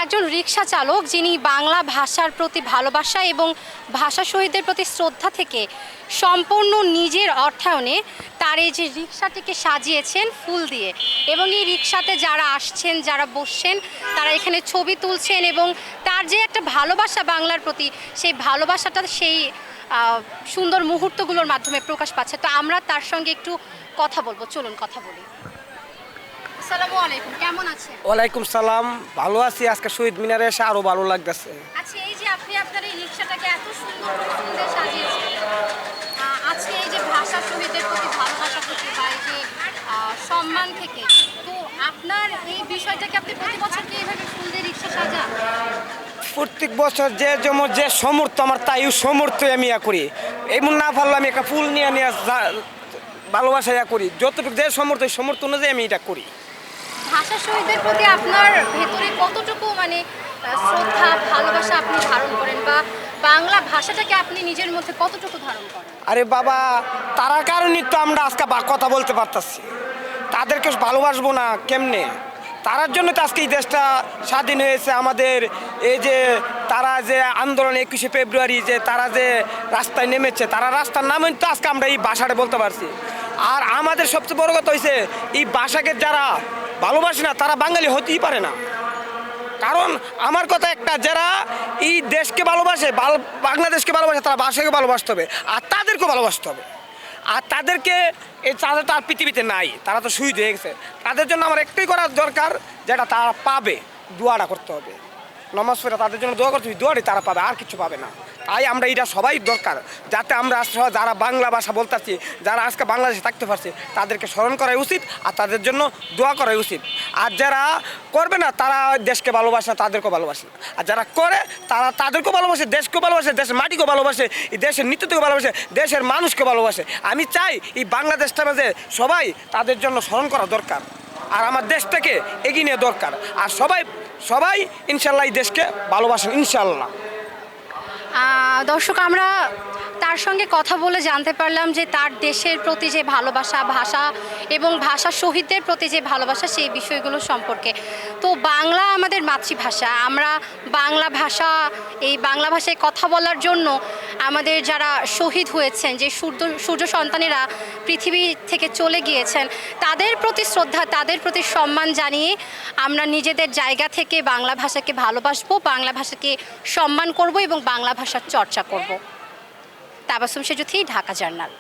একজন রিকশা চালক যিনি বাংলা ভাষার প্রতি ভালোবাসা এবং ভাষা শহীদদের প্রতি শ্রদ্ধা থেকে সম্পূর্ণ নিজের অর্থায়নে তার এই যে রিকশাটিকে সাজিয়েছেন ফুল দিয়ে, এবং এই রিকশাতে যারা আসছেন, যারা বসছেন, তারা এখানে ছবি তুলছেন এবং তার যে একটা ভালোবাসা বাংলার প্রতি, সেই ভালোবাসাটা সেই সুন্দর মুহূর্তগুলোর মাধ্যমে প্রকাশ পাচ্ছে। তো আমরা তার সঙ্গে একটু কথা বলবো, চলুন কথা বলি। আসসালামু আলাইকুম, কেমন আছেন? ওয়ালাইকুম সালাম, ভালো আছি। আজকে শহীদ মিনারে এসে আরো ভালো লাগতেছে। আচ্ছা, এই যে আপনি আপনার এই রিকশাটাকে এত সুন্দর করে ফুল দিয়ে সাজিয়েছেন, আজকে এই যে ভাষা শহীদদের প্রতি ভালোবাসা থেকে বা এই যে সম্মান থেকে, তো আপনার এই বিষয়টাকে আপনি প্রতি বছর কি এইভাবে ফুল দিয়ে রিকশা সাজান? প্রত্যেক বছর যে যেমন যে সমর্থ আমার তাই সমর্থ আমি করি। এমন না পারলে আমি একটা ফুল নিয়ে ভালোবাসা করি। যতটুকু যে সমর্থ অনুযায়ী আমি এটা করি। ভাষা শহীদদের প্রতি আপনার ভেতরে কতটুকু মানে শ্রদ্ধা ভালোবাসা আপনি ধারণ করেন, বা বাংলা ভাষাটাকে আপনি নিজের মধ্যে কতটুকু ধারণ করেন? আরে বাবা, তারা কারণেই তো আমরা আজকে কথা বলতে পারতাছি। তাদেরকে ভালোবাসবো না কেমনে? তারার জন্য তো আজকে এই দেশটা স্বাধীন হয়েছে আমাদের। এই যে তারা যে আন্দোলন 21শে ফেব্রুয়ারি যে তারা যে রাস্তায় নেমেছে, তারা রাস্তার নামে তো আজকে আমরা এই ভাষাটা বলতে পারছি। আর আমাদের সবচেয়ে বড় কথা হয়েছে, এই ভাষাকে যারা ভালোবাসে না তারা বাঙালি হতেই পারে না। কারণ আমার কথা একটা, যারা এই দেশকে ভালোবাসে, বাংলাদেশকে ভালোবাসে, তারা ভাষাকে ভালোবাসতে হবে আর তাদেরকেও ভালোবাসতে হবে। আর তাদেরকে এই তাদের তো আর পৃথিবীতে নাই, তারা তো শহীদ হয়ে গেছে। তাদের জন্য আমার একটাই করার দরকার, যেটা তারা পাবে, দোয়াটা করতে হবে। নমাজ পড়ে তাদের জন্য দোয়া করতে হবে, দোয়াটি তারা পাবে, আর কিছু পাবে না। তাই আমরা এটা সবাই দরকার, যাতে আমরা যারা বাংলা ভাষা বলতেছি, যারা আজকে বাংলাদেশে থাকতে পারছে, তাদেরকে স্মরণ করাই উচিত আর তাদের জন্য দোয়া করাই উচিত। আর যারা করবে না তারা দেশকে ভালোবাসে না, তাদেরকেও ভালোবাসে না। আর যারা করে তারা তাদেরকেও ভালোবাসে, দেশকেও ভালোবাসে, দেশের মাটিকেও ভালোবাসে, এই দেশের নীতিকেও ভালোবাসে, দেশের মানুষকে ভালোবাসে। আমি চাই এই বাংলাদেশটা মাঝে সবাই তাদের জন্য স্মরণ করা দরকার আর আমার দেশটাকে এগিয়ে নেওয়া দরকার। আর সবাই ইনশাল্লাহ এই দেশকে ভালোবাসেন ইনশাল্লাহ। দর্শক, আমরা তার সঙ্গে কথা বলে জানতে পারলাম যে তার দেশের প্রতি যে ভালোবাসা, ভাষা এবং ভাষা শহীদদের প্রতি যে ভালোবাসা, সেই বিষয়গুলো সম্পর্কে। তো বাংলা আমাদের মাতৃভাষা, আমরা এই বাংলা ভাষায় কথা বলার জন্য আমাদের যারা শহীদ হয়েছেন, যে সূর্য সন্তানেরা পৃথিবী থেকে চলে গিয়েছেন, তাদের প্রতি শ্রদ্ধা, তাদের প্রতি সম্মান জানিয়ে আমরা নিজেদের জায়গা থেকে বাংলা ভাষাকে ভালোবাসবো, বাংলা ভাষাকে সম্মান করব এবং বাংলা ভাষার চর্চা করব। তাবাসসুম সেজুথি, ঢাকা জার্নাল।